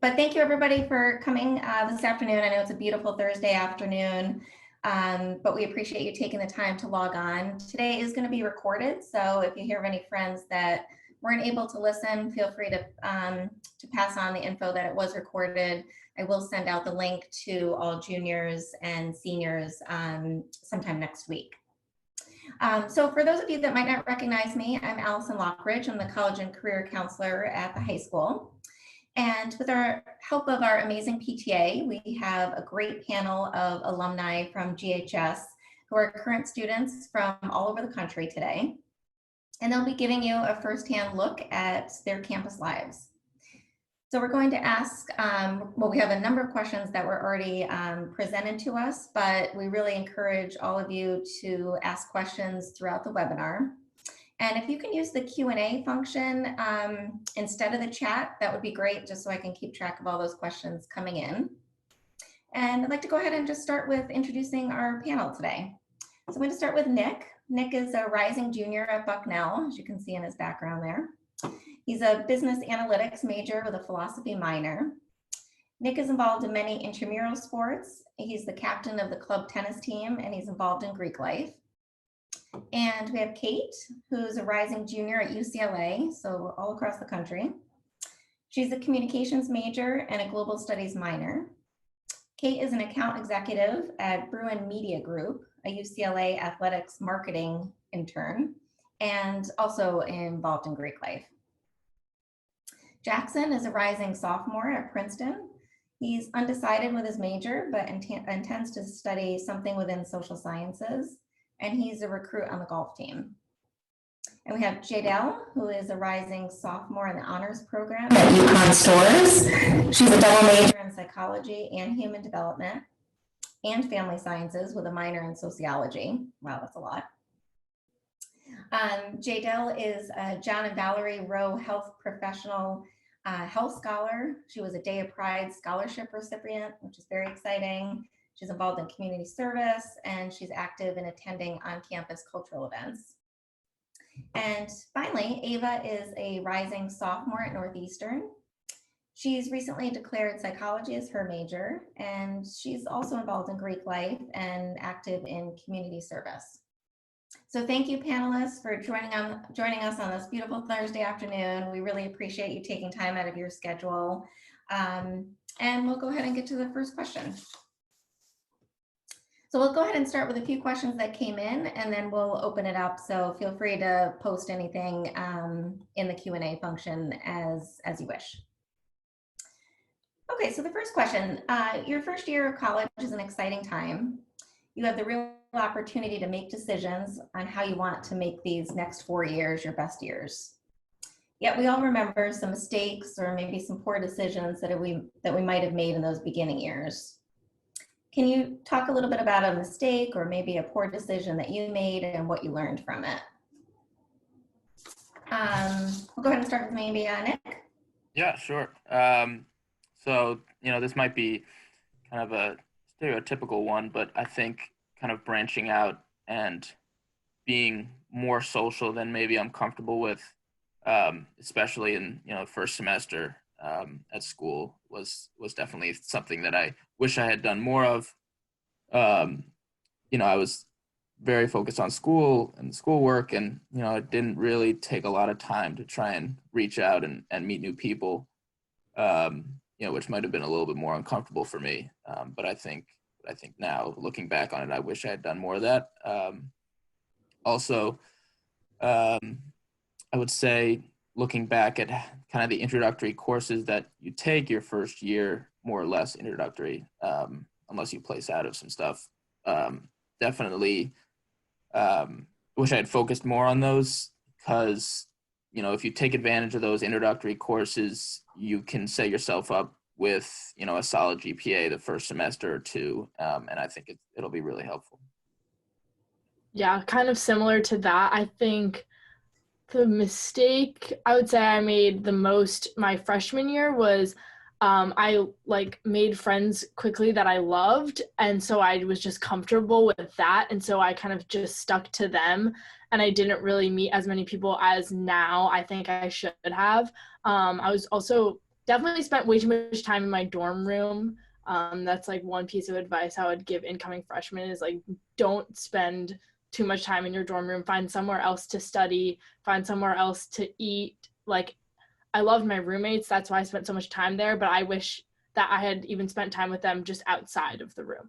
But thank you everybody for coming this afternoon. I know it's a beautiful Thursday afternoon, but we appreciate you taking the time to log on. Today is going to be recorded, so if you hear of any friends that weren't able to listen, feel free to pass on the info that it was recorded. I will send out the link to all juniors and seniors sometime next week. So for those of you that might not recognize me, I'm Allison Lockridge. I'm the college and career counselor at the high school. And with our help of our amazing PTA, we have a great panel of alumni from GHS who are current students from all over the country today. And they'll be giving you a firsthand look at their campus lives. So we're going to ask, well, we have a number of questions that were already presented to us, but we really encourage all of you to ask questions throughout the webinar. And if you can use the Q&A function instead of the chat, that would be great, just so I can keep track of all those questions coming in. And I'd like to go ahead and just start with introducing our panel today. So I'm going to start with Nick. Nick is a rising junior at Bucknell, as you can see in his background there. He's a business analytics major with a philosophy minor. Nick is involved in many intramural sports. He's the captain of the club tennis team, and he's involved in Greek life. And we have Kate, who's a rising junior at UCLA, so all across the country. She's a communications major and a global studies minor. Kate is an account executive at Bruin Media Group, a UCLA athletics marketing intern, and also involved in Greek life. Jackson is a rising sophomore at Princeton. He's undecided with his major, but intends to study something within social sciences, and he's a recruit on the golf team. And we have Jadelle, who is a rising sophomore in the honors program at UConn Stores. She's a double major in psychology and human development and family sciences with a minor in sociology. Wow, that's a lot. Jadelle is a John and Valerie Rowe Health Professional Health Scholar. She was a Day of Pride scholarship recipient, which is very exciting. She's involved in community service, and she's active in attending on-campus cultural events. And finally, Ava is a rising sophomore at Northeastern. She's recently declared psychology as her major, and she's also involved in Greek life and active in community service. So thank you, panelists, for joining us on this beautiful Thursday afternoon. We really appreciate you taking time out of your schedule. And we'll go ahead and get to the first question. So we'll go ahead and start with a few questions that came in, and then we'll open it up. So feel free to post anything in the Q&A function as you wish. Okay, so the first question, your first year of college is an exciting time. You have the real opportunity to make decisions on how you want to make these next 4 years your best years. Yet we all remember some mistakes or maybe some poor decisions that we might have made in those beginning years. Can you talk a little bit about a mistake or maybe a poor decision that you made and what you learned from it? We'll go ahead and start with maybe Nick. Yeah, sure. So, this might be kind of a stereotypical one, but I think kind of branching out and being more social than maybe I'm comfortable with, especially in, first semester at school was definitely something that I wish I had done more of. I was very focused on school and schoolwork, and, it didn't really take a lot of time to try and reach out and meet new people, which might have been a little bit more uncomfortable for me. But I think now, looking back on it, I wish I had done more of that. Also, I would say, looking back at kind of the introductory courses that you take your first year, more or less introductory, unless you place out of some stuff, definitely wish I had focused more on those, because, if you take advantage of those introductory courses, you can set yourself up with, a solid GPA the first semester or two, and I think it'll be really helpful. Yeah, kind of similar to that. I think the mistake I would say I made the most my freshman year was I made friends quickly that I loved, and so I was just comfortable with that, and so I kind of just stuck to them, and I didn't really meet as many people as now I think I should have. I was also definitely spent way too much time in my dorm room. That's like one piece of advice I would give incoming freshmen is like, don't spend too much time in your dorm room. Find somewhere else to study, find somewhere else to eat. Like, I love my roommates. That's why I spent so much time there, but I wish that I had even spent time with them just outside of the room.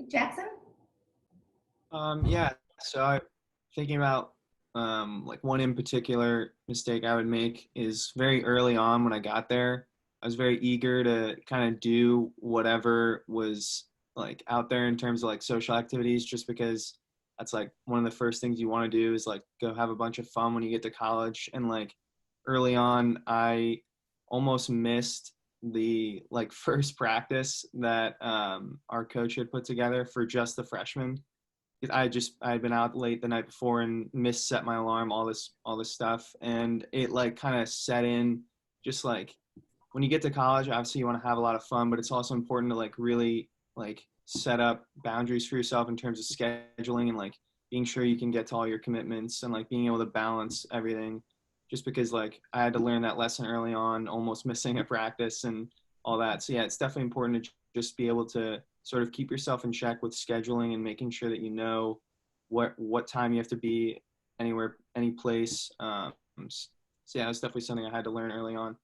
Jackson? Yeah, so thinking about like one in particular mistake I would make is very early on when I got there, I was very eager to kind of do whatever was like out there in terms of like social activities, just because that's like one of the first things you want to do is like go have a bunch of fun when you get to college. And like early on, I almost missed the like first practice that our coach had put together for just the freshmen. I'd been out late the night before and set my alarm, all this stuff, and it like kind of set in. Just like when you get to college, obviously you want to have a lot of fun, but it's also important to like really like set up boundaries for yourself in terms of scheduling and like being sure you can get to all your commitments and like being able to balance everything. Just because like I had to learn that lesson early on, almost missing a practice and all that. So yeah, it's definitely important to just be able to sort of keep yourself in check with scheduling and making sure that you know what time you have to be anywhere, any place. So yeah, it's definitely something I had to learn early on.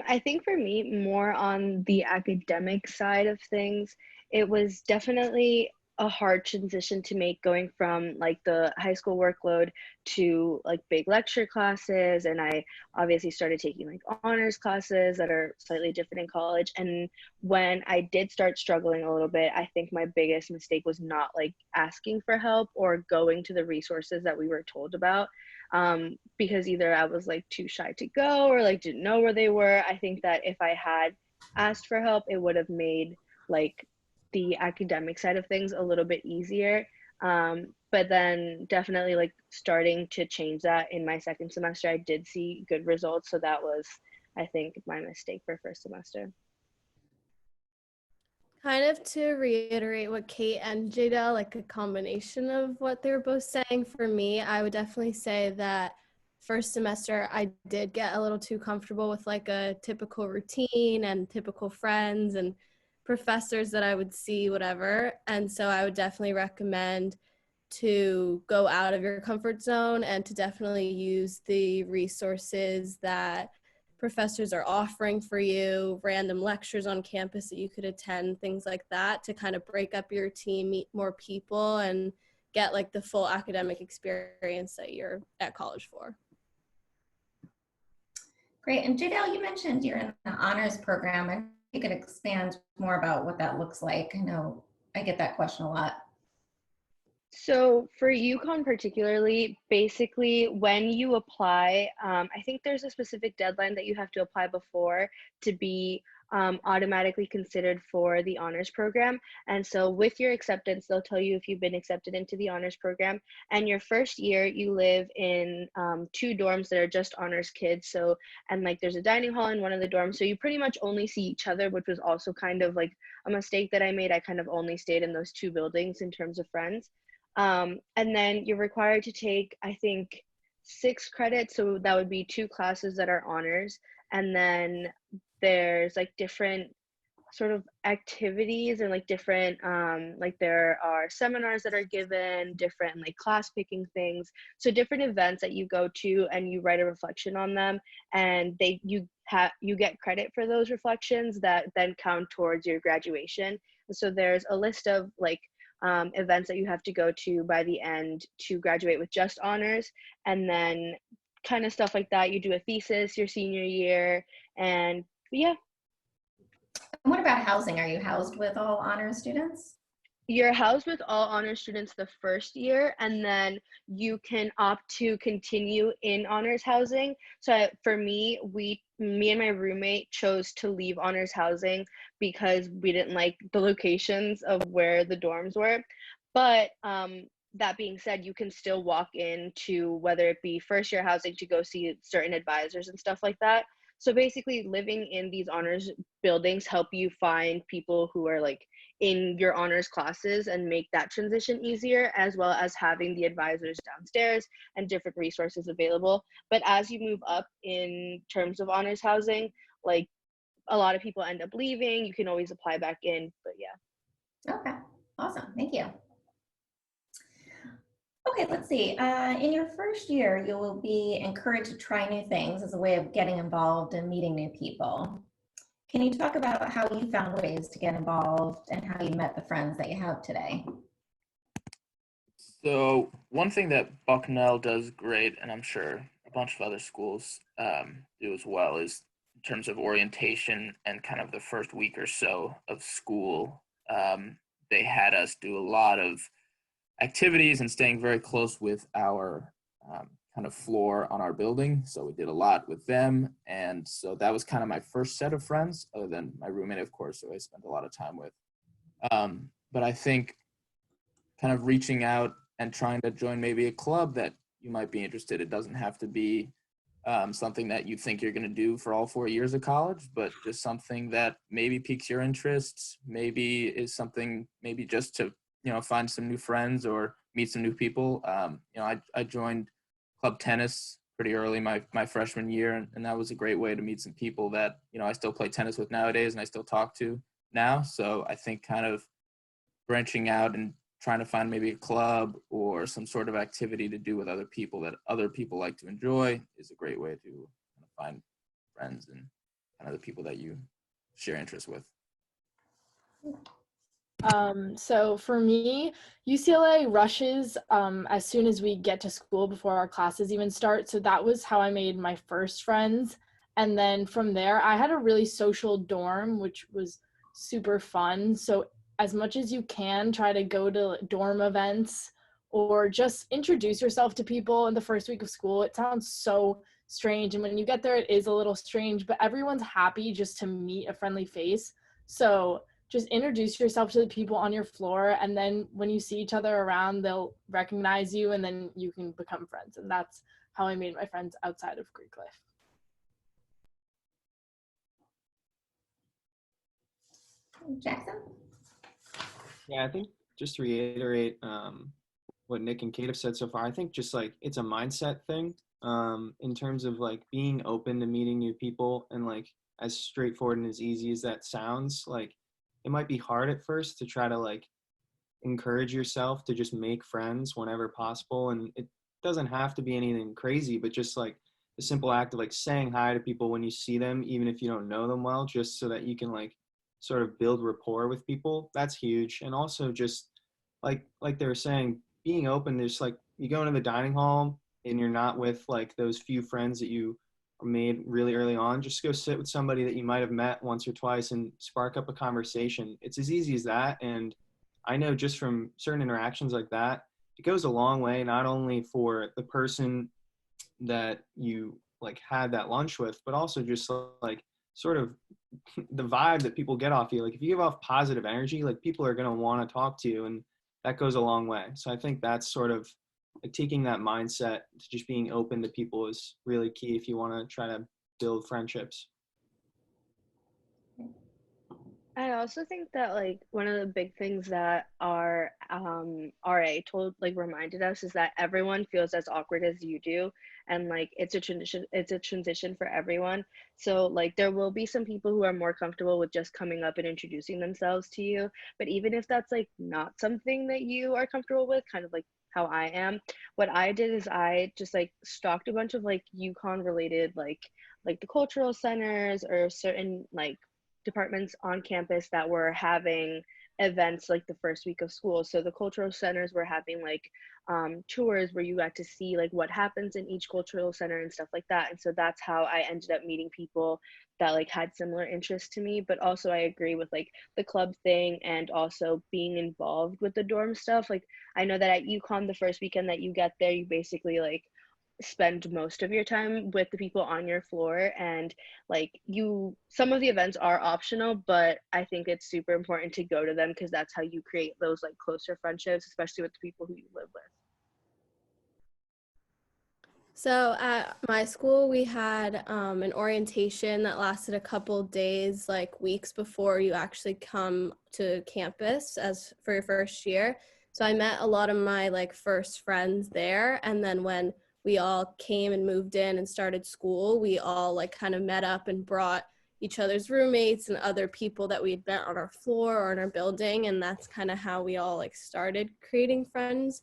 I think for me, more on the academic side of things, it was definitely a hard transition to make, going from like the high school workload to like big lecture classes. And I obviously started taking like honors classes that are slightly different in college. And when I did start struggling a little bit, I think my biggest mistake was not like asking for help or going to the resources that we were told about. Because either I was like too shy to go or like didn't know where they were. I think that if I had asked for help, it would have made like the academic side of things a little bit easier. But then definitely like starting to change that in my second semester, I did see good results. So that was, I think, my mistake for first semester. Kind of to reiterate what Kate and Jada, like a combination of what they were both saying, for me, I would definitely say that first semester I did get a little too comfortable with like a typical routine and typical friends and professors that I would see, whatever. And so I would definitely recommend to go out of your comfort zone and to definitely use the resources that professors are offering for you, random lectures on campus that you could attend, things like that, to kind of break up your team, meet more people, and get like the full academic experience that you're at college for. Great. And Jadelle, you mentioned you're in the honors program. I you could expand more about what that looks like. I know I get that question a lot. So for UConn particularly, basically when you apply, I think there's a specific deadline that you have to apply before to be automatically considered for the honors program. And so with your acceptance, they'll tell you if you've been accepted into the honors program. And your first year, you live in 2 dorms that are just honors kids. So, and like there's a dining hall in one of the dorms. So you pretty much only see each other, which was also kind of like a mistake that I made. I kind of only stayed in those 2 buildings in terms of friends. And then you're required to take, I think, 6 credits. So that would be 2 classes that are honors. And then there's like different sort of activities and like different, like there are seminars that are given, different like class picking things. So different events that you go to and you write a reflection on them, and you get credit for those reflections that then count towards your graduation. So there's a list of like events that you have to go to by the end to graduate with just honors, and then kind of stuff like that. You do a thesis your senior year, and yeah. And what about housing? Are you housed with all honors students? You're housed with all honors students the first year, and then you can opt to continue in honors housing. So for me and my roommate chose to leave honors housing because we didn't like the locations of where the dorms were. But that being said, you can still walk into whether it be first year housing to go see certain advisors and stuff like that. So basically living in these honors buildings help you find people who are like in your honors classes and make that transition easier, as well as having the advisors downstairs and different resources available. But as you move up in terms of honors housing, like a lot of people end up leaving. You can always apply back in, but yeah. Okay, awesome, thank you. Okay, let's see. In your first year, you will be encouraged to try new things as a way of getting involved and meeting new people. Can you talk about how you found ways to get involved and how you met the friends that you have today? So one thing that Bucknell does great, and I'm sure a bunch of other schools do as well, is in terms of orientation and kind of the first week or so of school, they had us do a lot of activities and staying very close with our kind of floor on our building. So we did a lot with them. And so that was kind of my first set of friends, other than my roommate, of course, who I spent a lot of time with. But I think kind of reaching out and trying to join maybe a club that you might be interested. It doesn't have to be something that you think you're going to do for all 4 years of college, but just something that maybe piques your interests, maybe is something, maybe just to, find some new friends or meet some new people. I joined club tennis pretty early my freshman year, and that was a great way to meet some people that, I still play tennis with nowadays and I still talk to now. So I think kind of branching out and trying to find maybe a club or some sort of activity to do with other people that other people like to enjoy is a great way to find friends and kind of the people that you share interests with. So for me, UCLA rushes as soon as we get to school before our classes even start. So that was how I made my first friends. And then from there, I had a really social dorm, which was super fun. So as much as you can, try to go to dorm events or just introduce yourself to people in the first week of school. It sounds so strange. And when you get there, it is a little strange, but everyone's happy just to meet a friendly face. So just introduce yourself to the people on your floor, and then when you see each other around, they'll recognize you, and then you can become friends. And that's how I made my friends outside of Greek life. Jackson? Yeah, I think just to reiterate what Nick and Kate have said so far, I think just like it's a mindset thing in terms of like being open to meeting new people, and like as straightforward and as easy as that sounds, like it might be hard at first to try to like encourage yourself to just make friends whenever possible. And it doesn't have to be anything crazy, but just like the simple act of like saying hi to people when you see them, even if you don't know them well, just so that you can like sort of build rapport with people. That's huge. And also just like they were saying, being open. There's like you go into the dining hall and you're not with like those few friends that you made really early on, just go sit with somebody that you might have met once or twice and spark up a conversation. It's as easy as that. And I know just from certain interactions like that, it goes a long way, not only for the person that you like had that lunch with, but also just like sort of the vibe that people get off you. Like if you give off positive energy, like people are going to want to talk to you, and that goes a long way. So I think that's sort of like taking that mindset to just being open to people is really key if you want to try to build friendships. I also think that like one of the big things that our RA reminded us is that everyone feels as awkward as you do, and like it's a transition for everyone. So like there will be some people who are more comfortable with just coming up and introducing themselves to you, but even if that's like not something that you are comfortable with, kind of like how I am, what I did is I just like stalked a bunch of like UConn related like the cultural centers or certain like departments on campus that were having events like the first week of school. So the cultural centers were having like tours where you got to see like what happens in each cultural center and stuff like that. And so that's how I ended up meeting people that like had similar interests to me. But also I agree with like the club thing and also being involved with the dorm stuff. Like I know that at UConn, the first weekend that you get there, you basically like spend most of your time with the people on your floor, and like some of the events are optional, but I think it's super important to go to them because that's how you create those like closer friendships, especially with the people who you live with. So at my school, we had an orientation that lasted a couple days, like weeks before you actually come to campus as for your first year. So I met a lot of my like first friends there. And then when we all came and moved in and started school, we all like kind of met up and brought each other's roommates and other people that we had met on our floor or in our building. And that's kind of how we all like started creating friends.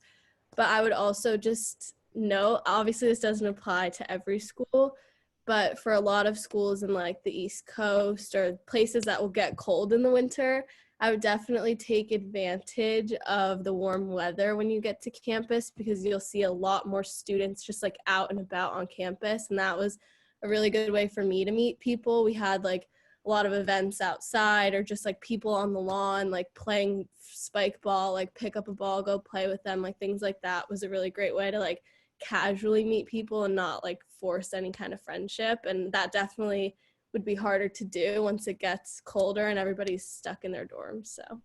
But I would also just note, obviously this doesn't apply to every school, but for a lot of schools in like the East Coast or places that will get cold in the winter, I would definitely take advantage of the warm weather when you get to campus, because you'll see a lot more students just like out and about on campus. And that was a really good way for me to meet people. We had like a lot of events outside or just like people on the lawn, like playing spike ball, like pick up a ball, go play with them, like things like that was a really great way to like casually meet people and not like force any kind of friendship. And that definitely would be harder to do once it gets colder and everybody's stuck in their dorms. So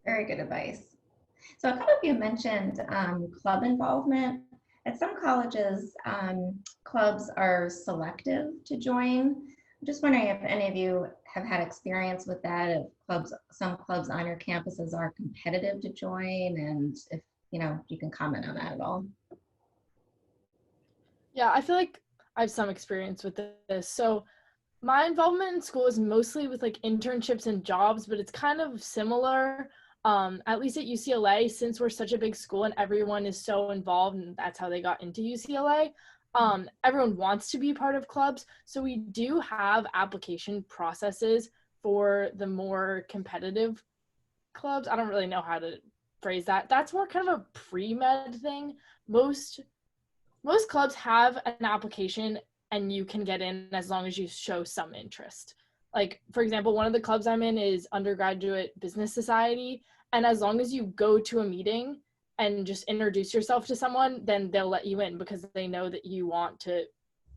Very good advice. So a couple of you mentioned club involvement. At some colleges, clubs are selective to join. I'm just wondering if any of you have had experience with that, if some clubs on your campuses are competitive to join, and if you can comment on that at all. Yeah, I feel like I have some experience with this. So my involvement in school is mostly with like internships and jobs, but it's kind of similar. At least at UCLA, since we're such a big school and everyone is so involved, and that's how they got into UCLA. Everyone wants to be part of clubs. So we do have application processes for the more competitive clubs. I don't really know how to phrase that. That's more kind of a pre-med thing. Most clubs have an application and you can get in as long as you show some interest. Like, for example, one of the clubs I'm in is Undergraduate Business Society. And as long as you go to a meeting and just introduce yourself to someone, then they'll let you in because they know that you want to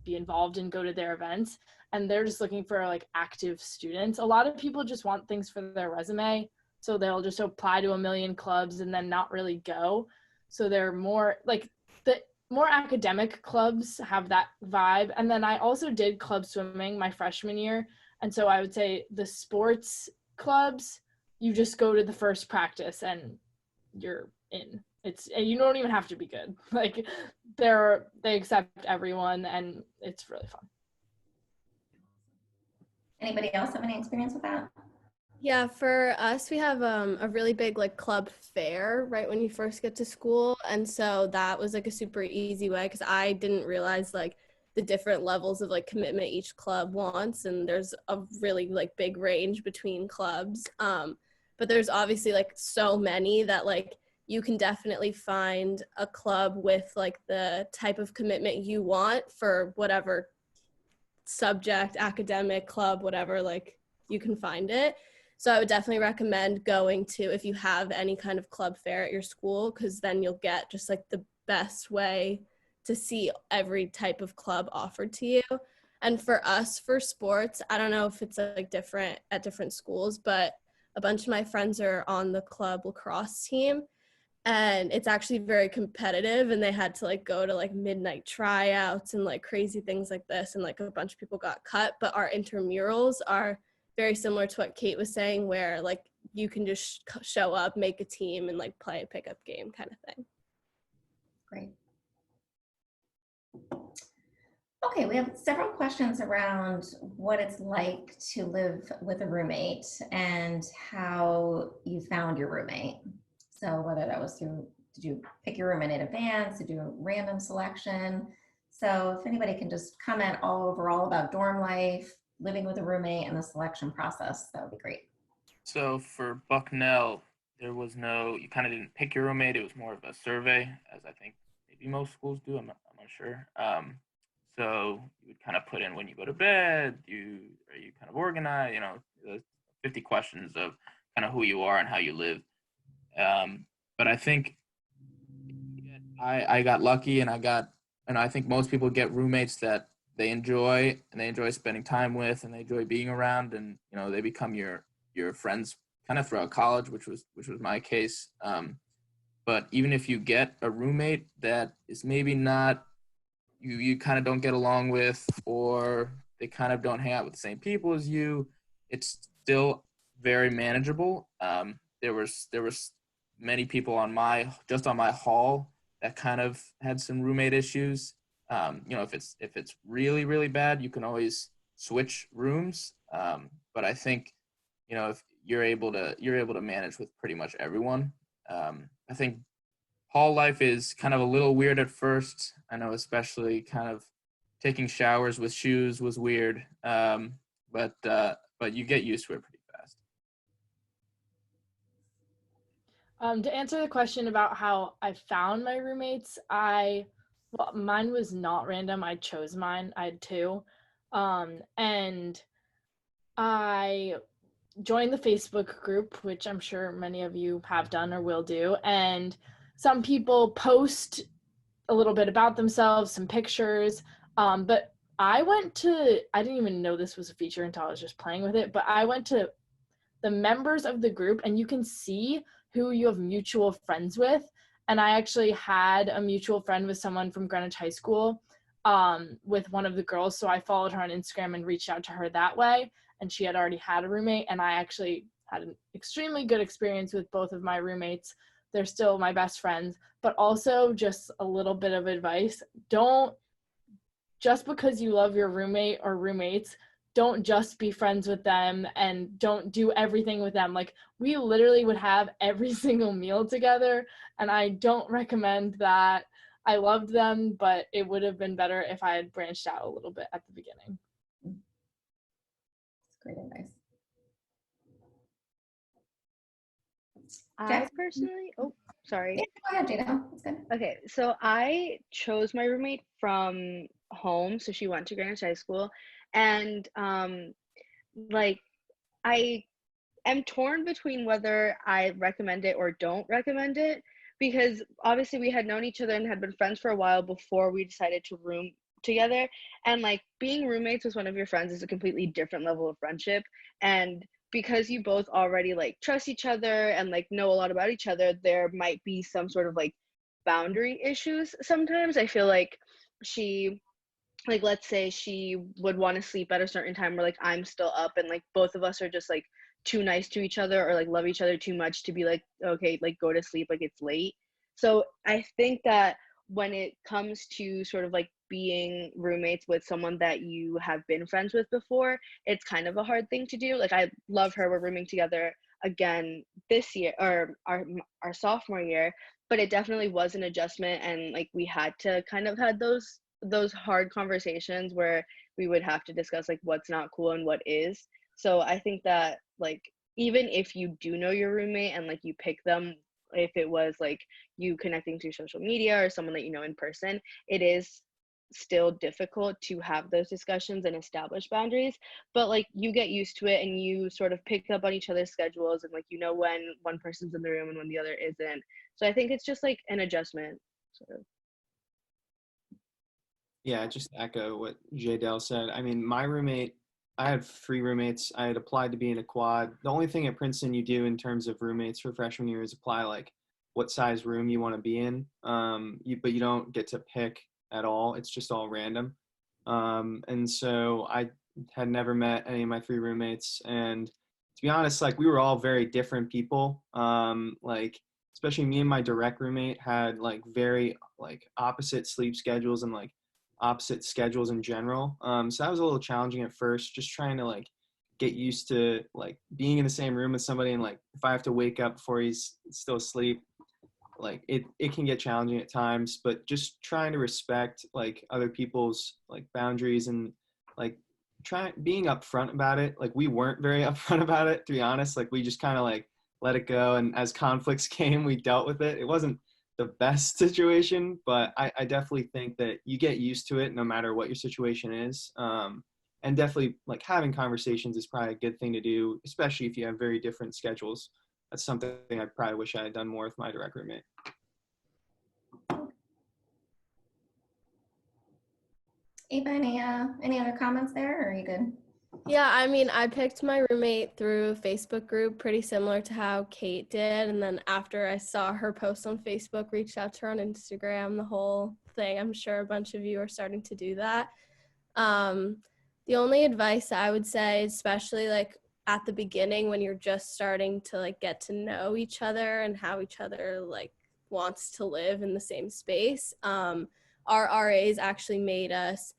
be involved and go to their events. And they're just looking for like active students. A lot of people just want things for their resume. So they'll just apply to a million clubs and then not really go. So they're more like the more academic clubs have that vibe. And then I also did club swimming my freshman year. And so I would say the sports clubs, you just go to the first practice and you're in. You don't even have to be good. Like they accept everyone and it's really fun. Anybody else have any experience with that? yeah, for us, we have a really big like club fair right when you first get to school. And so that was like a super easy way because I didn't realize like the different levels of like commitment each club wants. And there's a really like big range between clubs. But there's obviously like so many that like you can definitely find a club with like the type of commitment you want for whatever subject, academic, club, whatever, like you can find it. So I would definitely recommend going to, if you have any kind of club fair at your school, because then you'll get just like the best way to see every type of club offered to you. And for us, for sports, I don't know if it's like different at different schools, but a bunch of my friends are on the club lacrosse team. And it's actually very competitive, and they had to like go to like midnight tryouts and like crazy things like this, and like a bunch of people got cut. But our intramurals are very similar to what Kate was saying, where like you can just show up, make a team, and like play a pickup game kind of thing. Great. Okay, we have several questions around what it's like to live with a roommate and how you found your roommate. So whether that was through, did you pick your roommate in advance, did you do a random selection? So if anybody can just comment all about dorm life, living with a roommate, and the selection process, that would be great. So for Bucknell, there was you kind of didn't pick your roommate. It was more of a survey, as I think maybe most schools do. I'm not sure. So you would kind of put in when you go to bed, are you kind of organized, 50 questions of kind of who you are and how you live. But I think I got lucky, and I think most people get roommates that they enjoy spending time with, and they enjoy being around, and they become your friends kind of throughout college, which was my case. But even if you get a roommate that is maybe not you kind of don't get along with, or they kind of don't hang out with the same people as you, it's still very manageable. There was many people on my hall that kind of had some roommate issues. If it's really, really bad, you can always switch rooms. But I think, if you're able to manage with pretty much everyone. I think hall life is kind of a little weird at first. I know, especially kind of taking showers with shoes was weird. But you get used to it pretty fast. To answer the question about how I found my roommates, mine was not random. I chose mine. I had two. And I joined the Facebook group, which I'm sure many of you have done or will do. And some people post a little bit about themselves, some pictures. But I didn't even know this was a feature until I was just playing with it, but I went to the members of the group and you can see who you have mutual friends with. And I actually had a mutual friend with someone from Greenwich High School, with one of the girls. So I followed her on Instagram and reached out to her that way. And she had already had a roommate, and I actually had an extremely good experience with both of my roommates. They're still my best friends. But also, just a little bit of advice, just because you love your roommate or roommates, don't just be friends with them and don't do everything with them. Like, we literally would have every single meal together, and I don't recommend that. I loved them, but it would have been better if I had branched out a little bit at the beginning. Great advice. I personally, sorry. Yeah, go ahead, Jada. That's good. Okay, so I chose my roommate from home, so she went to Greenwich High School, and like I am torn between whether I recommend it or don't recommend it, because obviously we had known each other and had been friends for a while before we decided to room together, and like being roommates with one of your friends is a completely different level of friendship. And because you both already like trust each other and like know a lot about each other, there might be some sort of like boundary issues sometimes. I feel like let's say she would want to sleep at a certain time where like I'm still up, and like both of us are just like too nice to each other or like love each other too much to be like, okay, like go to sleep, like it's late. So I think that when it comes to sort of like being roommates with someone that you have been friends with before, it's kind of a hard thing to do. Like, I love her. We're rooming together again this year, or our sophomore year, but it definitely was an adjustment, and like we had to kind of had those hard conversations where we would have to discuss like what's not cool and what is. So I think that like even if you do know your roommate and like you pick them, if it was like you connecting through social media or someone that you know in person, it is still difficult to have those discussions and establish boundaries. But like you get used to it and you sort of pick up on each other's schedules, and like you know when one person's in the room and when the other isn't. So I think it's just like an adjustment sort of. Yeah, just to echo what Jaydell said. I mean, I had 3 roommates. I had applied to be in a quad. The only thing at Princeton you do in terms of roommates for freshman year is apply like what size room you want to be in. But you don't get to pick at all. It's just all random. And so I had never met any of my 3 roommates. And to be honest, like we were all very different people. Like especially me and my direct roommate had like very like opposite sleep schedules and like opposite schedules in general. So that was a little challenging at first, just trying to like get used to like being in the same room with somebody, and like if I have to wake up before he's still asleep, like it can get challenging at times. But just trying to respect like other people's like boundaries and like being upfront about it. Like we weren't very upfront about it, to be honest. Like we just kind of like let it go, and as conflicts came, we dealt with it. It wasn't the best situation, but I definitely think that you get used to it no matter what your situation is. And definitely like having conversations is probably a good thing to do, especially if you have very different schedules. That's something I probably wish I had done more with my direct roommate. Ava, any other comments there, or are you good? Yeah, I mean, I picked my roommate through a Facebook group, pretty similar to how Kate did. And then after I saw her post on Facebook, reached out to her on Instagram, the whole thing. I'm sure a bunch of you are starting to do that. The only advice I would say, especially like at the beginning when you're just starting to like get to know each other and how each other like wants to live in the same space, our RAs actually made us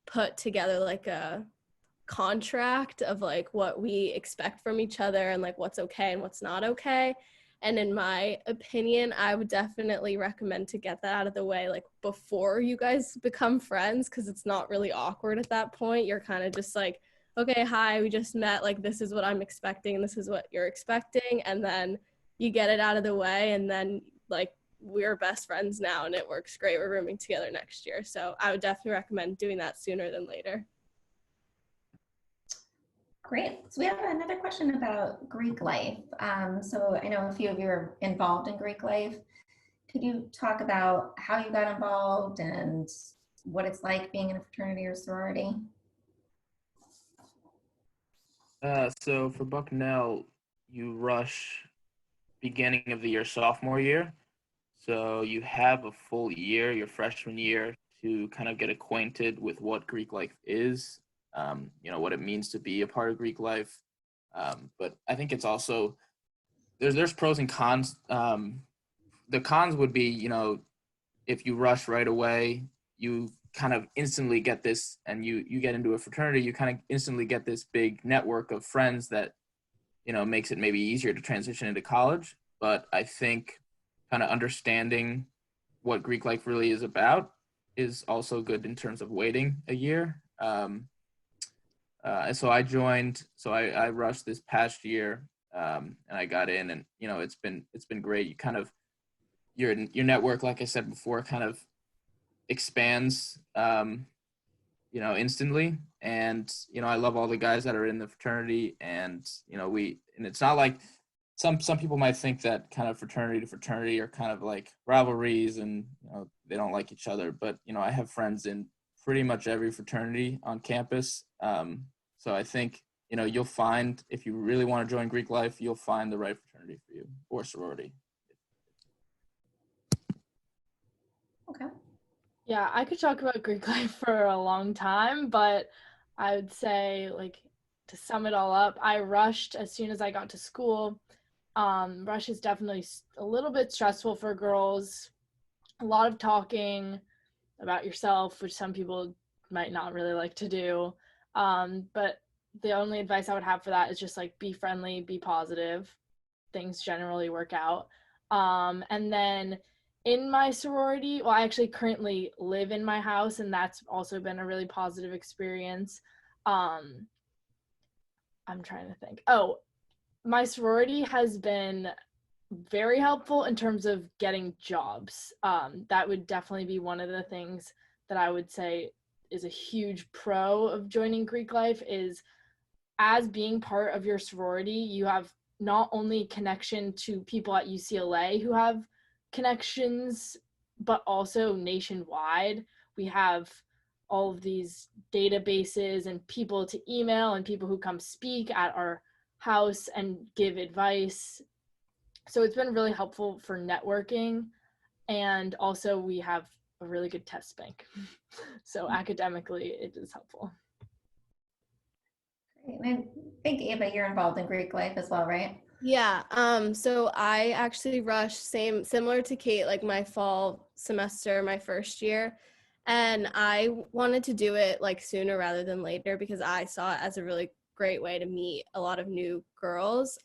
put together like a contract of like what we expect from each other and like what's okay and what's not okay. And in my opinion, I would definitely recommend to get that out of the way like before you guys become friends, because it's not really awkward at that point. You're kind of just like, okay, hi, we just met, like this is what I'm expecting and this is what you're expecting, and then you get it out of the way, and then like we're best friends now and it works great. We're rooming together next year. So I would definitely recommend doing that sooner than later. Great. So we have another question about Greek life. So I know a few of you are involved in Greek life. Could you talk about how you got involved and what it's like being in a fraternity or sorority? So for Bucknell, you rush beginning of the year, sophomore year. So you have a full year, your freshman year, to kind of get acquainted with what Greek life is, what it means to be a part of Greek life. But I think it's also, there's pros and cons. The cons would be, if you rush right away, you kind of instantly get this, and you get into a fraternity, you kind of instantly get this big network of friends that, makes it maybe easier to transition into college. But I think kind of understanding what Greek life really is about is also good in terms of waiting a year. So I rushed this past year, and I got in, and it's been great. You kind of your network, like I said before, kind of expands, instantly. And I love all the guys that are in the fraternity, and it's not like some people might think that kind of fraternity to fraternity are kind of like rivalries, and they don't like each other. But I have friends in pretty much every fraternity on campus. So I think you'll find, if you really want to join Greek life, you'll find the right fraternity for you, or sorority. Okay. Yeah, I could talk about Greek life for a long time, but I would say, like, to sum it all up, I rushed as soon as I got to school. Rush is definitely a little bit stressful for girls. A lot of talking about yourself, which some people might not really like to do. But the only advice I would have for that is just like be friendly, be positive. Things generally work out. And then in my sorority, well, I actually currently live in my house, and that's also been a really positive experience. I'm trying to think. Oh, my sorority has been very helpful in terms of getting jobs. That would definitely be one of the things that I would say is a huge pro of joining Greek life, is as being part of your sorority, you have not only connection to people at UCLA who have connections, but also nationwide. We have all of these databases and people to email and people who come speak at our house and give advice. So it's been really helpful for networking. And also we have a really good test bank. So academically, it is helpful. Great. And I think, Ava, you're involved in Greek life as well, right? Yeah, so I actually rushed similar to Kate, like my fall semester, my first year. And I wanted to do it like sooner rather than later because I saw it as a really great way to meet a lot of new girls.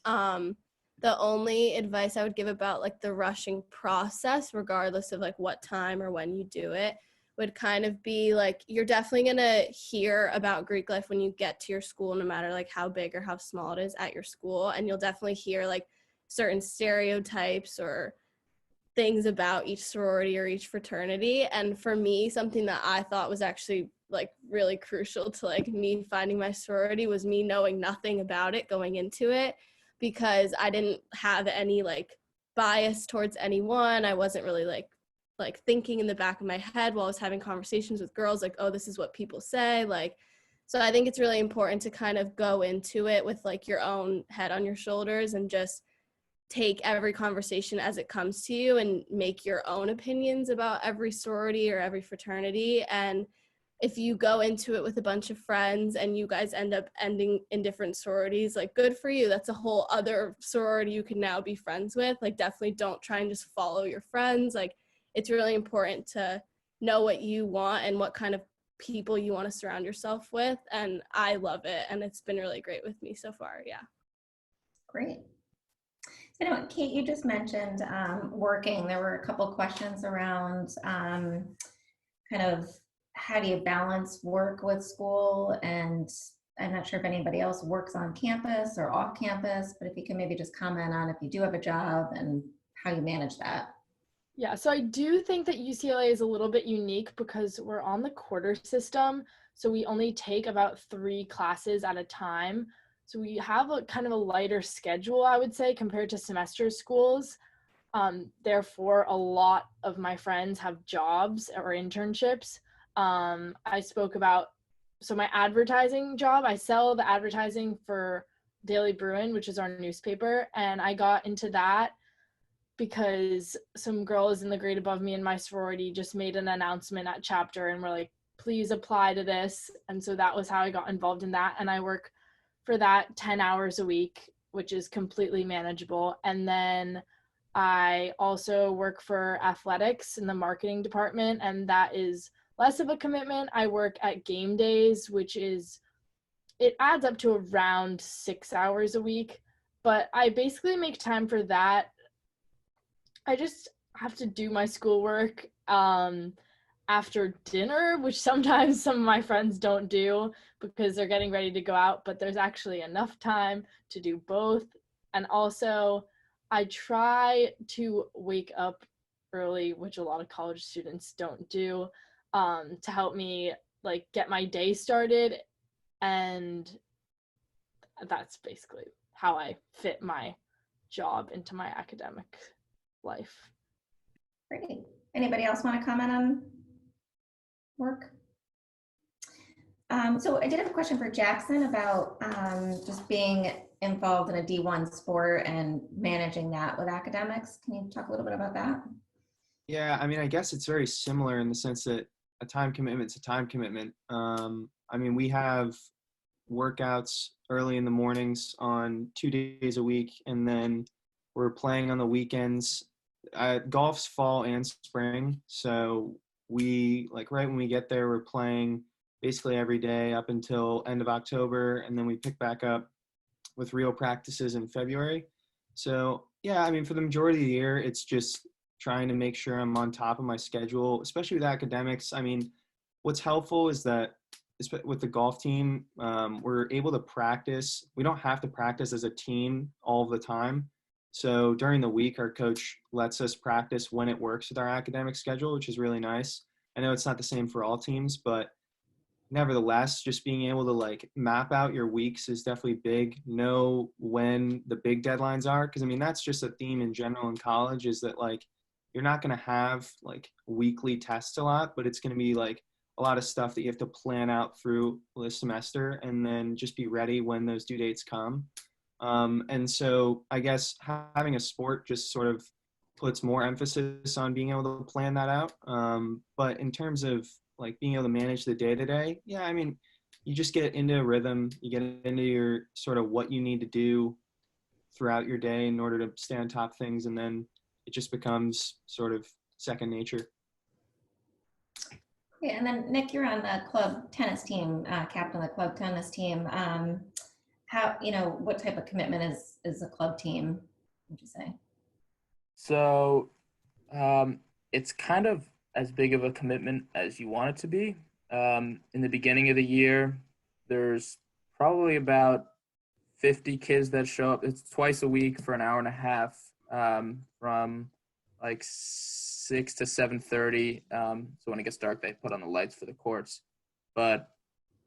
The only advice I would give about like the rushing process, regardless of like what time or when you do it, would kind of be like, you're definitely going to hear about Greek life when you get to your school, no matter like how big or how small it is at your school. And you'll definitely hear like certain stereotypes or things about each sorority or each fraternity. And for me, something that I thought was actually like really crucial to like me finding my sorority was me knowing nothing about it going into it, because I didn't have any like bias towards anyone. I wasn't really like thinking in the back of my head while I was having conversations with girls, like, oh, this is what people say. Like, So I think it's really important to kind of go into it with like your own head on your shoulders and just take every conversation as it comes to you and make your own opinions about every sorority or every fraternity. And if you go into it with a bunch of friends and you guys end up ending in different sororities, like good for you. That's a whole other sorority you can now be friends with. Like definitely don't try and just follow your friends. Like it's really important to know what you want and what kind of people you want to surround yourself with. And I love it. And it's been really great with me so far. Yeah. Great. So, Kate, you just mentioned working. There were a couple questions around kind of how do you balance work with school, and I'm not sure if anybody else works on campus or off campus, but if you can maybe just comment on if you do have a job and how you manage that. Yeah, so I do think that UCLA is a little bit unique because we're on the quarter system, so we only take about 3 classes at a time. So we have a kind of a lighter schedule, I would say, compared to semester schools. Therefore, a lot of my friends have jobs or internships. I spoke about, so my advertising job, I sell the advertising for Daily Bruin, which is our newspaper, and I got into that because some girls in the grade above me in my sorority just made an announcement at chapter and were like, please apply to this. And so that was how I got involved in that. And I work for that 10 hours a week, which is completely manageable. And then I also work for athletics in the marketing department, and that is less of a commitment. I work at game days, which is, it adds up to around 6 hours a week, but I basically make time for that. I just have to do my schoolwork after dinner, which sometimes some of my friends don't do because they're getting ready to go out, but there's actually enough time to do both. And also, I try to wake up early, which a lot of college students don't do, to help me like get my day started. And that's basically how I fit my job into my academic life. Great. Anybody else want to comment on work? So I did have a question for Jackson about just being involved in a D1 sport and managing that with academics. Can you talk a little bit about that? Yeah, I mean, I guess it's very similar in the sense that a time commitment's a time commitment. I mean, we have workouts early in the mornings on 2 days a week, and then we're playing on the weekends. Golf's fall and spring, so we, like, right when we get there, we're playing basically every day up until end of October, and then we pick back up with real practices in February. So yeah, I mean, for the majority of the year, it's just trying to make sure I'm on top of my schedule, especially with academics. I mean, what's helpful is that with the golf team, we're able to practice. We don't have to practice as a team all the time. So during the week, our coach lets us practice when it works with our academic schedule, which is really nice. I know it's not the same for all teams, but nevertheless, just being able to like map out your weeks is definitely big. Know when the big deadlines are. Cause I mean, that's just a theme in general in college, is that like, you're not going to have like weekly tests a lot, but it's going to be like a lot of stuff that you have to plan out through the semester and then just be ready when those due dates come. And so I guess having a sport just sort of puts more emphasis on being able to plan that out. But in terms of like being able to manage the day to day, yeah, I mean, you just get into a rhythm, you get into your sort of what you need to do throughout your day in order to stay on top of things. And then it just becomes sort of second nature. Yeah, and then Nick, you're on the club tennis team, captain of the club tennis team. How, what type of commitment is a club team, would you say? So it's kind of as big of a commitment as you want it to be. In the beginning of the year, there's probably about 50 kids that show up. It's twice a week for an hour and a half, from like 6 to 7:30. So when it gets dark, they put on the lights for the courts. But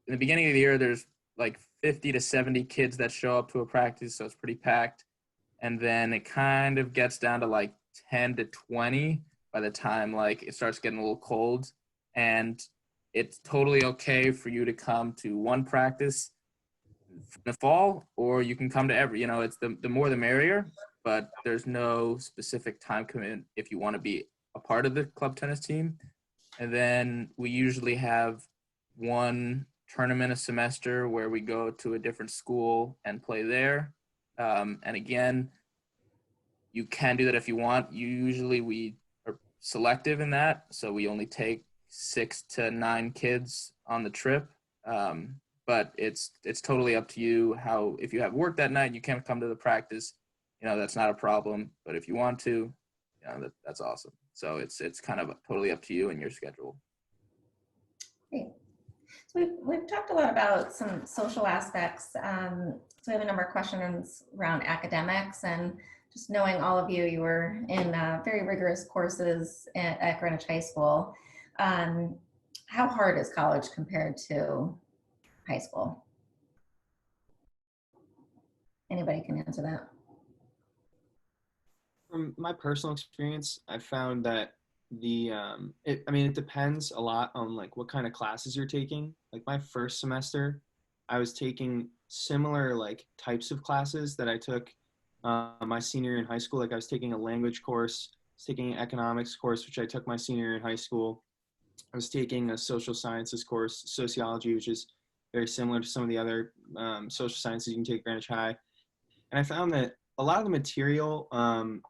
in the beginning of the year, there's like 50 to 70 kids that show up to a practice, so it's pretty packed. And then it kind of gets down to like 10 to 20 by the time like it starts getting a little cold. And it's totally okay for you to come to one practice in the fall, or you can come to every, it's the more the merrier, but there's no specific time commitment if you want to be a part of the club tennis team. And then we usually have one tournament a semester where we go to a different school and play there. And again, you can do that if you want. We are selective in that, so we only take 6 to 9 kids on the trip. But it's totally up to you. If you have work that night and you can't come to the practice, that's not a problem. But if you want to, that's awesome. So it's kind of totally up to you and your schedule. Great. So we've talked a lot about some social aspects. So we have a number of questions around academics, and just knowing all of you, you were in very rigorous courses at Greenwich High School. How hard is college compared to high school? Anybody can answer that. From my personal experience, I found that it depends a lot on like what kind of classes you're taking. Like my first semester, I was taking similar like types of classes that I took my senior year in high school. Like I was taking a language course, I was taking an economics course, which I took my senior year in high school. I was taking a social sciences course, sociology, which is very similar to some of the other social sciences you can take at Greenwich High. And I found that a lot of the material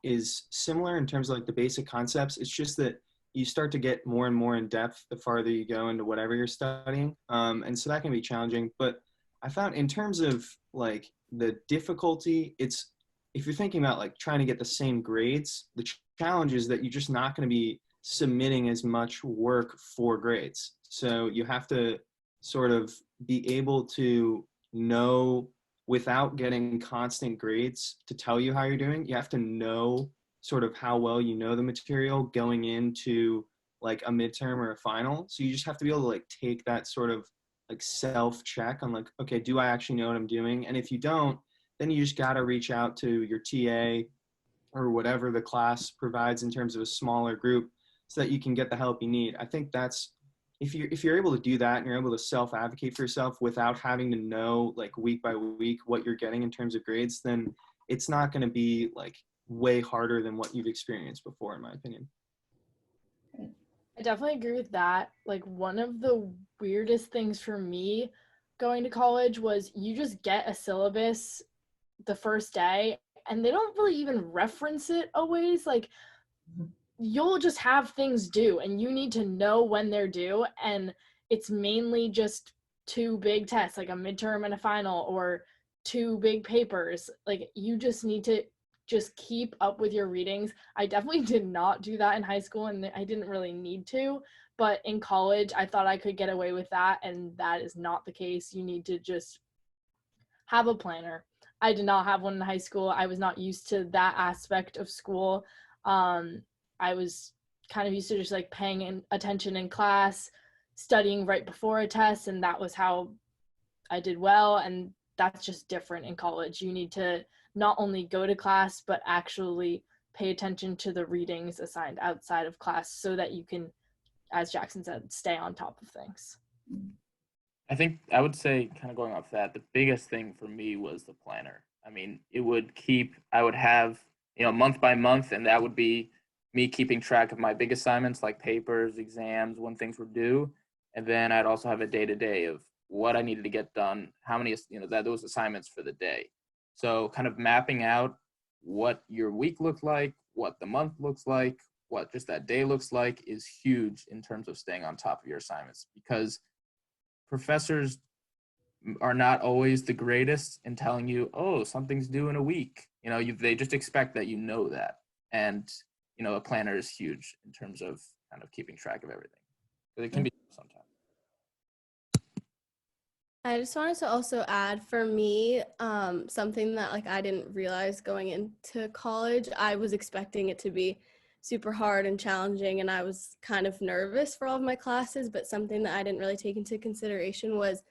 is similar in terms of like the basic concepts. It's just that you start to get more and more in depth the farther you go into whatever you're studying. And so that can be challenging. But I found in terms of like the difficulty, if you're thinking about like trying to get the same grades, the challenge is that you're just not going to be submitting as much work for grades. So you have to sort of be able to know without getting constant grades to tell you how you're doing. You have to know sort of how well you know the material going into like a midterm or a final. So you just have to be able to like take that sort of like self-check on like, okay, do I actually know what I'm doing? And if you don't, then you just got to reach out to your TA or whatever the class provides in terms of a smaller group so that you can get the help you need. I think that's, if you're able to do that and you're able to self-advocate for yourself without having to know like week by week what you're getting in terms of grades, then it's not going to be like way harder than what you've experienced before, in my opinion. I definitely agree with that. Like one of the weirdest things for me going to college was you just get a syllabus the first day and they don't really even reference it always. Like you'll just have things due and you need to know when they're due, and it's mainly just 2 big tests, like a midterm and a final, or 2 big papers. Like you just need to just keep up with your readings. I definitely did not do that in high school, and I didn't really need to, but in college I thought I could get away with that, and that is not the case. You need to just have a planner. I did not have one in high school. I was not used to that aspect of school. I was kind of used to just like paying attention in class, studying right before a test, and that was how I did well. And that's just different in college. You need to not only go to class, but actually pay attention to the readings assigned outside of class so that you can, as Jackson said, stay on top of things. I think I would say, kind of going off that, the biggest thing for me was the planner. I mean, I would have, month by month, and that would be me keeping track of my big assignments like papers, exams, when things were due. And then I'd also have a day-to-day of what I needed to get done, how many, those assignments for the day. So kind of mapping out what your week looked like, what the month looks like, what just that day looks like is huge in terms of staying on top of your assignments, because professors are not always the greatest in telling you, oh, something's due in a week. They just expect that that. And, a planner is huge in terms of kind of keeping track of everything. But it can be sometimes. I just wanted to also add, for me, something that like I didn't realize going into college. I was expecting it to be super hard and challenging, and I was kind of nervous for all of my classes, but something that I didn't really take into consideration was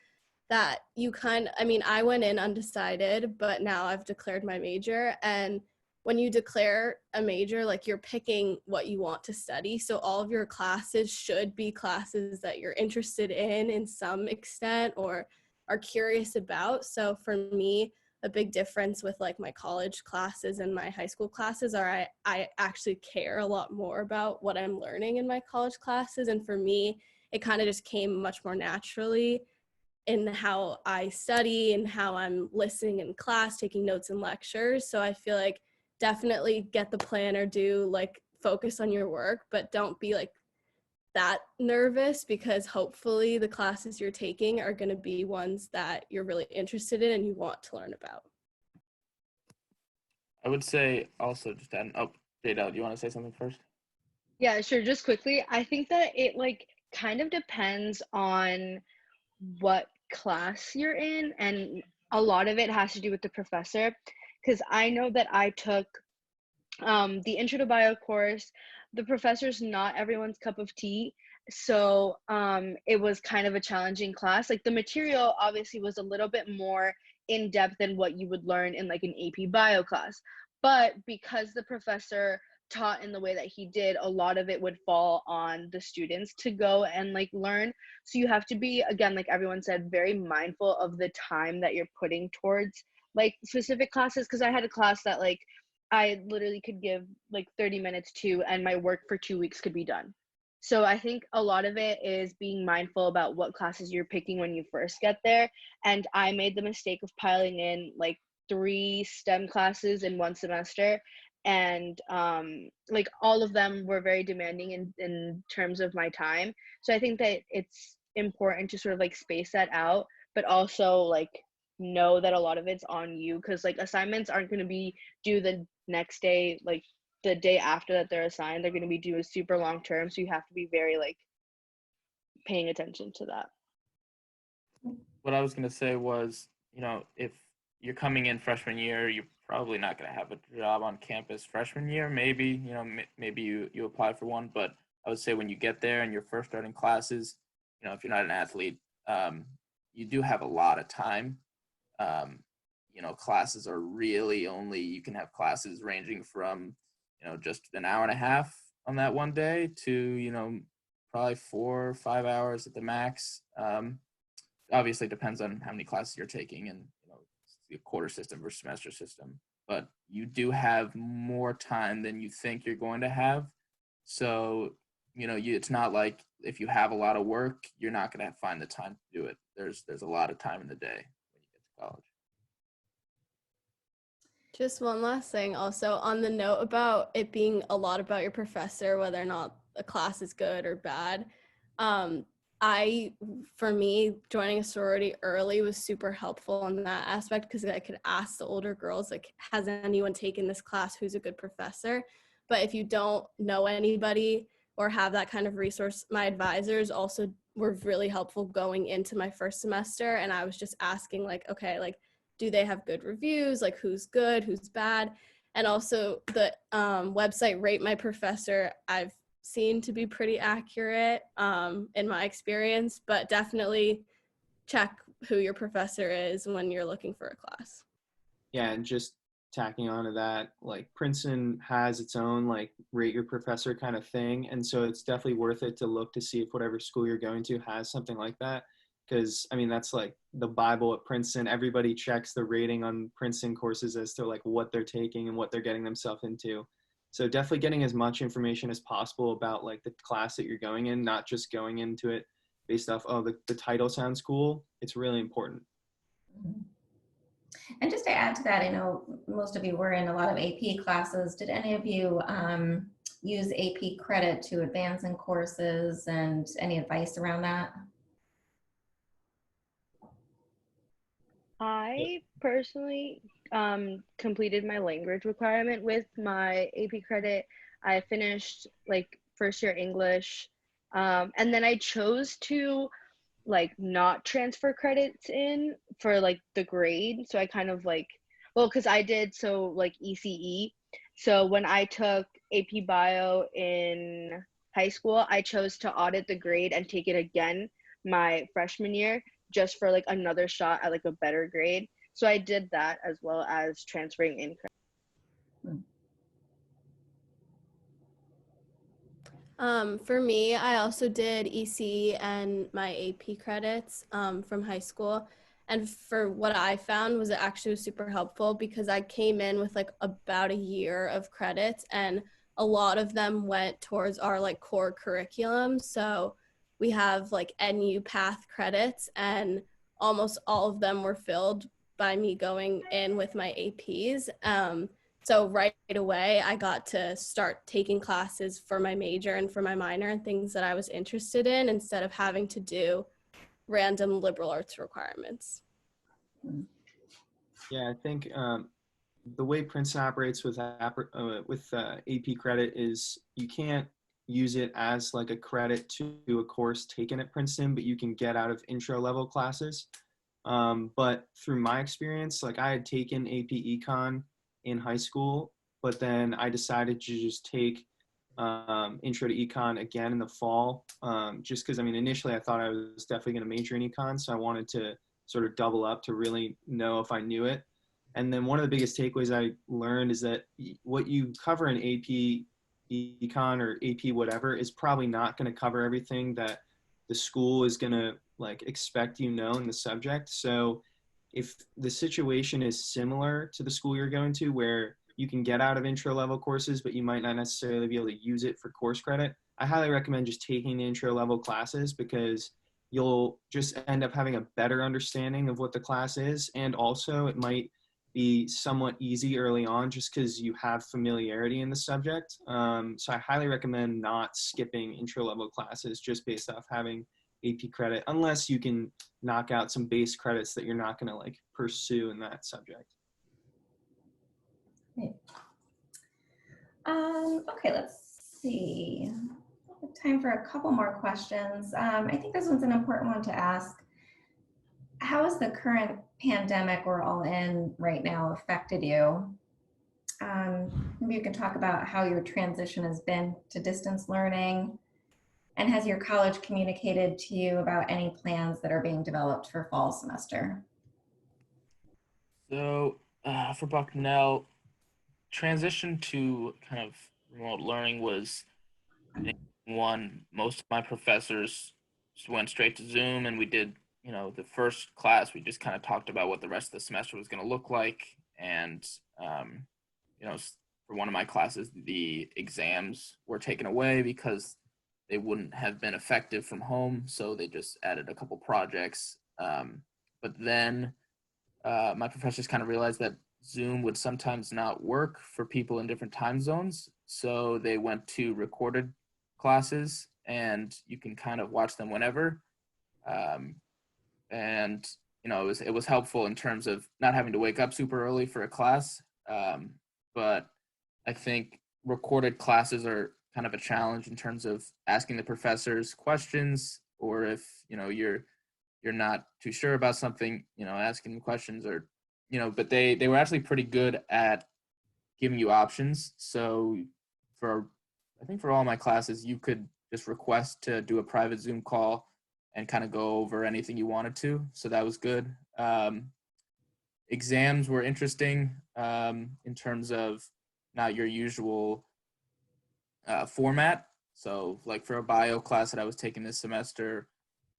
that I went in undecided, but now I've declared my major, and when you declare a major, like you're picking what you want to study. So all of your classes should be classes that you're interested in some extent or are curious about. So for me, a big difference with like my college classes and my high school classes are I actually care a lot more about what I'm learning in my college classes. And for me, it kind of just came much more naturally in how I study and how I'm listening in class, taking notes in lectures. So I feel like definitely get the plan or do like focus on your work, but don't be like that nervous, because hopefully the classes you're taking are going to be ones that you're really interested in and you want to learn about. I would say also just add, oh, Jada, do you want to say something first? Yeah, sure. Just quickly, I think that it like kind of depends on what class you're in, and a lot of it has to do with the professor. Because I know that I took the Intro to Bio course. The professor's not everyone's cup of tea, so it was kind of a challenging class. Like the material obviously was a little bit more in depth than what you would learn in like an AP Bio class, but because the professor taught in the way that he did, a lot of it would fall on the students to go and like learn. So you have to be, again, like everyone said, very mindful of the time that you're putting towards like specific classes. Because I had a class that like I literally could give like 30 minutes to, and my work for 2 weeks could be done. So I think a lot of it is being mindful about what classes you're picking when you first get there. And I made the mistake of piling in like 3 STEM classes in one semester, and like all of them were very demanding in terms of my time. So I think that it's important to sort of like space that out, but also like know that a lot of it's on you, because like assignments aren't going to be due the next day, like the day after that they're assigned. They're going to be due a super long term, so you have to be very like paying attention to that. What I was going to say was, you know, if you're coming in freshman year, you're probably not going to have a job on campus freshman year. Maybe, you know, maybe you apply for one, but I would say when you get there and you're first starting classes, you know, if you're not an athlete, you do have a lot of time. You know, classes are really only, you can have classes ranging from, you know, just an hour and a half on that one day to, you know, probably 4 or 5 hours at the max. Obviously, it depends on how many classes you're taking and, you know, the quarter system versus semester system. But you do have more time than you think you're going to have. So, you know, it's not like if you have a lot of work, you're not going to find the time to do it. There's a lot of time in the day when you get to college. Just one last thing also on the note about it being a lot about your professor, whether or not a class is good or bad. For me, joining a sorority early was super helpful in that aspect, because I could ask the older girls, like, has anyone taken this class? Who's a good professor? But if you don't know anybody or have that kind of resource, my advisors also were really helpful going into my first semester. And I was just asking like, okay, like, do they have good reviews? Like who's good, who's bad? And also the website Rate My Professor, I've seen to be pretty accurate in my experience, but definitely check who your professor is when you're looking for a class. Yeah, and just tacking on to that, like Princeton has its own like rate your professor kind of thing. And so it's definitely worth it to look to see if whatever school you're going to has something like that. Because I mean, that's like the Bible at Princeton. Everybody checks the rating on Princeton courses as to like what they're taking and what they're getting themselves into. So definitely getting as much information as possible about like the class that you're going in, not just going into it based off, oh, the title sounds cool. It's really important. And just to add to that, I know most of you were in a lot of AP classes. Did any of you use AP credit to advance in courses, and any advice around that? I personally completed my language requirement with my AP credit. I finished like first year English, and then I chose to like not transfer credits in for like the grade. So I kind of like, well, because I did so like ECE. So when I took AP Bio in high school, I chose to audit the grade and take it again my freshman year, just for like another shot at like a better grade. So I did that as well as transferring in credit. For me, I also did EC and my AP credits from high school. And for what I found was it actually was super helpful because I came in with like about a year of credits and a lot of them went towards our like core curriculum. So we have like NU Path credits and almost all of them were filled by me going in with my APs. So right away, I got to start taking classes for my major and for my minor and things that I was interested in instead of having to do random liberal arts requirements. Yeah, I think the way Princeton operates with AP credit is you can't use it as like a credit to a course taken at Princeton, but you can get out of intro level classes. But through my experience, like I had taken AP Econ in high school, but then I decided to just take intro to econ again in the fall, just because I mean initially I thought I was definitely going to major in econ, so I wanted to sort of double up to really know if I knew it. And then one of the biggest takeaways I learned is that what you cover in AP econ or AP whatever is probably not going to cover everything that the school is going to like expect you know in the subject. So if the situation is similar to the school you're going to where you can get out of intro level courses, but you might not necessarily be able to use it for course credit, I highly recommend just taking the intro level classes because you'll just end up having a better understanding of what the class is. And also it might be somewhat easy early on just because you have familiarity in the subject. So I highly recommend not skipping intro level classes just based off having AP credit, unless you can knock out some base credits that you're not going to like pursue in that subject. Okay, let's see. Time for a couple more questions. I think this one's an important one to ask. How has the current pandemic we're all in right now affected you? Maybe you can talk about how your transition has been to distance learning, and has your college communicated to you about any plans that are being developed for fall semester? So for Bucknell, transition to kind of remote learning was, I think, one, most of my professors just went straight to Zoom, and we did, the first class, we just kind of talked about what the rest of the semester was going to look like. And, for one of my classes, the exams were taken away because they wouldn't have been effective from home. So they just added a couple projects. But then my professors kind of realized that Zoom would sometimes not work for people in different time zones. So they went to recorded classes, and you can kind of watch them whenever. And it was helpful in terms of not having to wake up super early for a class. But I think recorded classes are kind of a challenge in terms of asking the professors questions, or if you're not too sure about something, asking them questions, or but they were actually pretty good at giving you options. So I think for all my classes, you could just request to do a private Zoom call and kind of go over anything you wanted to. So that was good. Exams were interesting in terms of not your usual format. So like for a bio class that I was taking this semester,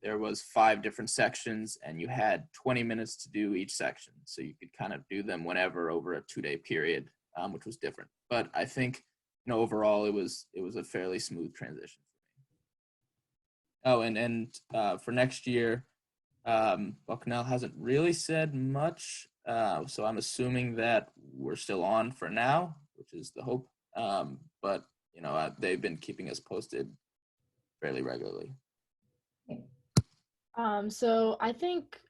there was 5 different sections and you had 20 minutes to do each section. So you could kind of do them whenever over a 2-day period, which was different. But I think, overall it was a fairly smooth transition for me. Oh, and for next year, Bucknell hasn't really said much. So I'm assuming that we're still on for now, which is the hope. But they've been keeping us posted fairly regularly. So I think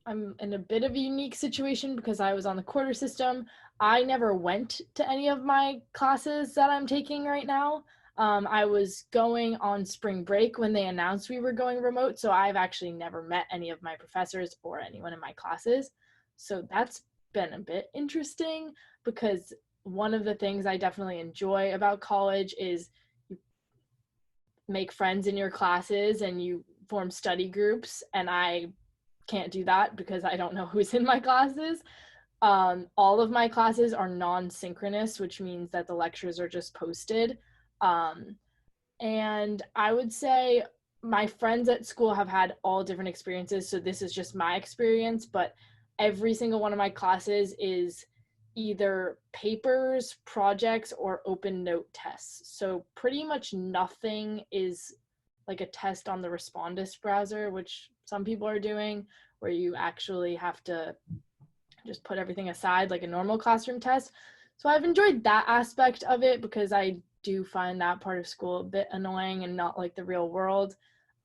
I'm in a bit of a unique situation because I was on the quarter system. I never went to any of my classes that I'm taking right now. I was going on spring break when they announced we were going remote, so I've actually never met any of my professors or anyone in my classes. So that's been a bit interesting because one of the things I definitely enjoy about college is you make friends in your classes and you form study groups, and I can't do that because I don't know who's in my classes. All of my classes are non-synchronous, which means that the lectures are just posted. And I would say my friends at school have had all different experiences. So this is just my experience, but every single one of my classes is either papers, projects, or open note tests. So pretty much nothing is like a test on the Respondus browser, which some people are doing, where you actually have to just put everything aside like a normal classroom test. So I've enjoyed that aspect of it because I do find that part of school a bit annoying and not like the real world.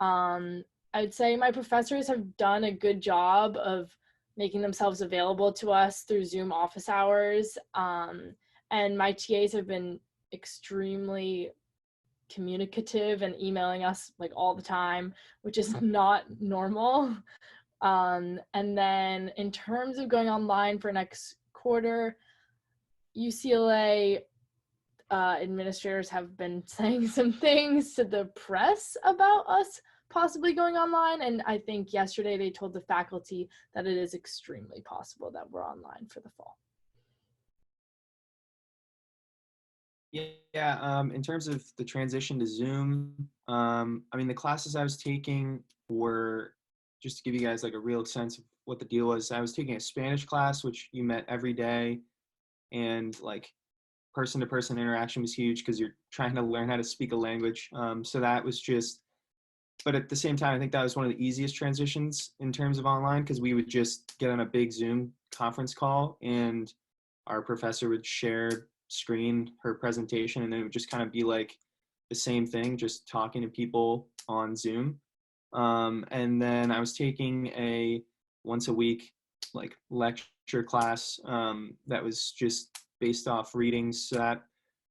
I'd say my professors have done a good job of making themselves available to us through Zoom office hours. And my TAs have been extremely communicative and emailing us like all the time, which is not normal. And then in terms of going online for next quarter, UCLA administrators have been saying some things to the press about us possibly going online. And I think yesterday they told the faculty that it is extremely possible that we're online for the fall. Yeah, in terms of the transition to Zoom, I mean, the classes I was taking were, just to give you guys like a real sense of what the deal was, I was taking a Spanish class, which you met every day, and like person-to-person interaction was huge because you're trying to learn how to speak a language. So that was just, but at the same time, I think that was one of the easiest transitions in terms of online because we would just get on a big Zoom conference call and our professor would share screen her presentation, and then it would just kind of be like the same thing, just talking to people on Zoom. And then I was taking a once a week like lecture class that was just based off readings, so that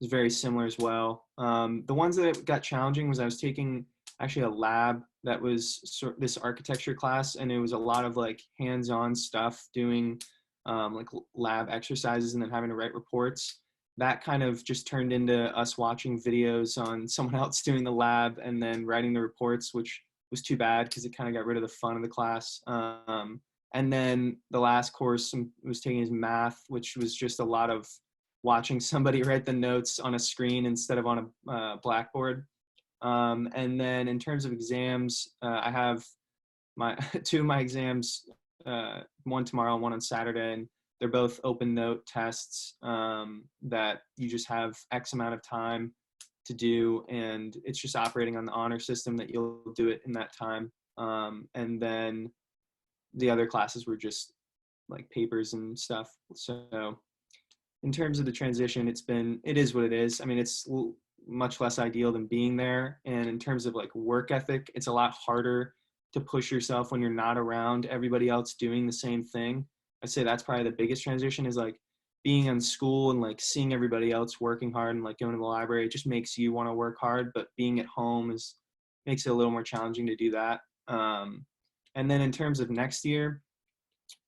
was very similar as well. The ones that got challenging was I was taking actually a lab that was this architecture class, and it was a lot of like hands-on stuff, doing like lab exercises and then having to write reports. That kind of just turned into us watching videos on someone else doing the lab and then writing the reports, which was too bad because it kind of got rid of the fun of the class. And then the last course I was taking is math, which was just a lot of watching somebody write the notes on a screen instead of on a blackboard. And then in terms of exams, I have my two of my exams, one tomorrow and one on Saturday, and they're both open note tests that you just have X amount of time to do, and it's just operating on the honor system that you'll do it in that time. And then the other classes were just like papers and stuff. So in terms of the transition, it is what it is. I mean, it's much less ideal than being there. And in terms of like work ethic, it's a lot harder to push yourself when you're not around everybody else doing the same thing. I'd say that's probably the biggest transition, is like being in school and like seeing everybody else working hard and like going to the library. It just makes you want to work hard, but being at home makes it a little more challenging to do that. And then in terms of next year,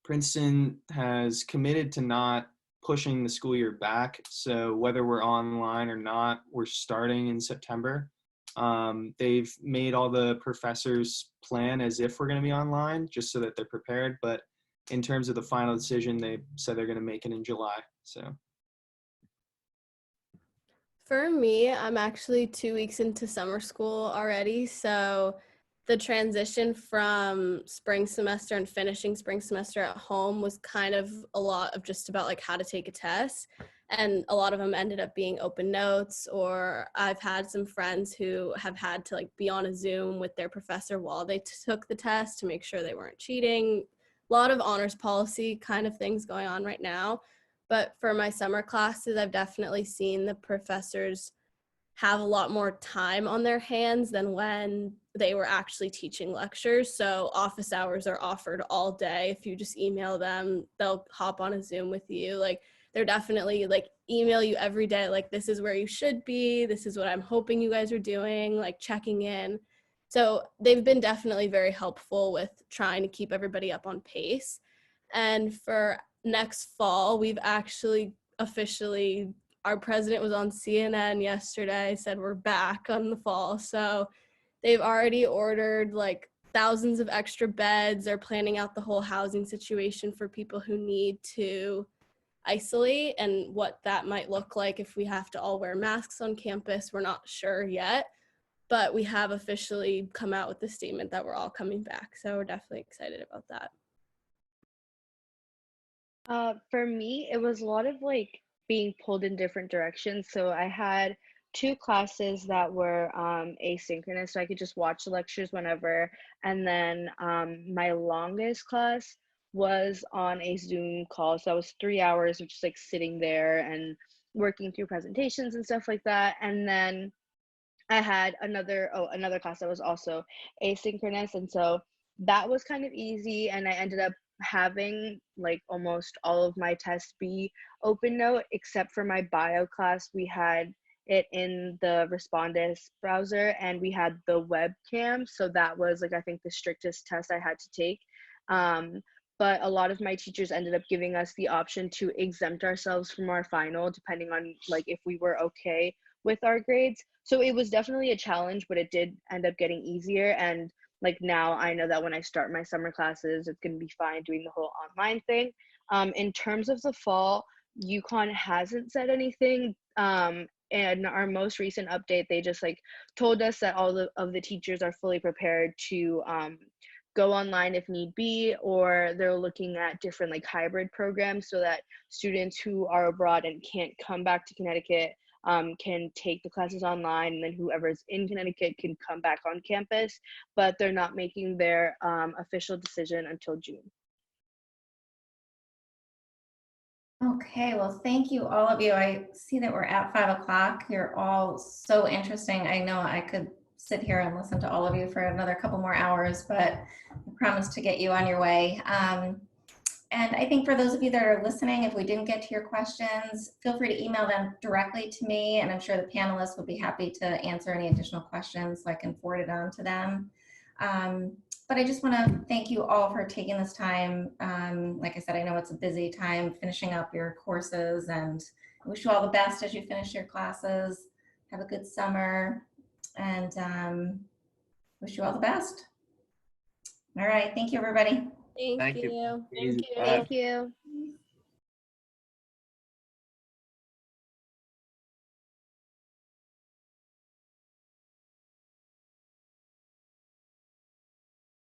Princeton has committed to not pushing the school year back. So whether we're online or not, we're starting in September. They've made all the professors plan as if we're going to be online, just so that they're prepared. But in terms of the final decision, they said they're going to make it in July. So for me, I'm actually 2 weeks into summer school already. So the transition from spring semester and finishing spring semester at home was kind of a lot of just about like how to take a test. And a lot of them ended up being open notes, or I've had some friends who have had to like be on a Zoom with their professor while they took the test to make sure they weren't cheating. A lot of honors policy kind of things going on right now. But for my summer classes, I've definitely seen the professors have a lot more time on their hands than when they were actually teaching lectures. So office hours are offered all day. If you just email them, they'll hop on a Zoom with you. Like, they're definitely like email you every day, like, this is where you should be, this is what I'm hoping you guys are doing, like checking in. So they've been definitely very helpful with trying to keep everybody up on pace. And for next fall, we've actually officially, our president was on CNN yesterday, said we're back on the fall. So they've already ordered like thousands of extra beds. They're planning out the whole housing situation for people who need to isolate, and what that might look like if we have to all wear masks on campus. We're not sure yet. but we have officially come out with the statement that we're all coming back. So we're definitely excited about that. For me, it was a lot of like being pulled in different directions. So I had two classes that were asynchronous, so I could just watch the lectures whenever. And then my longest class was on a Zoom call. So that was 3 hours of just like sitting there and working through presentations and stuff like that. And then I had another class that was also asynchronous, and so that was kind of easy, and I ended up having like almost all of my tests be open note except for my bio class. We had it in the Respondus browser and we had the webcam, so that was like I think the strictest test I had to take. But a lot of my teachers ended up giving us the option to exempt ourselves from our final depending on like if we were okay with our grades. So it was definitely a challenge, but it did end up getting easier. And like now I know that when I start my summer classes, it's going to be fine doing the whole online thing. In terms of the fall, UConn hasn't said anything. And our most recent update, they just like told us that all of the teachers are fully prepared to go online if need be, or they're looking at different like hybrid programs so that students who are abroad and can't come back to Connecticut can take the classes online, and then whoever's in Connecticut can come back on campus, but they're not making their official decision until June. Okay, well, thank you, all of you. I see that we're at 5 o'clock. You're all so interesting. I know I could sit here and listen to all of you for another couple more hours, but I promise to get you on your way. And I think for those of you that are listening, if we didn't get to your questions, feel free to email them directly to me, and I'm sure the panelists will be happy to answer any additional questions so I can forward it on to them. But I just want to thank you all for taking this time. Like I said, I know it's a busy time finishing up your courses, and I wish you all the best as you finish your classes. Have a good summer, and wish you all the best. All right, thank you, everybody. Thank Thank you. you. Thank you. Thank you.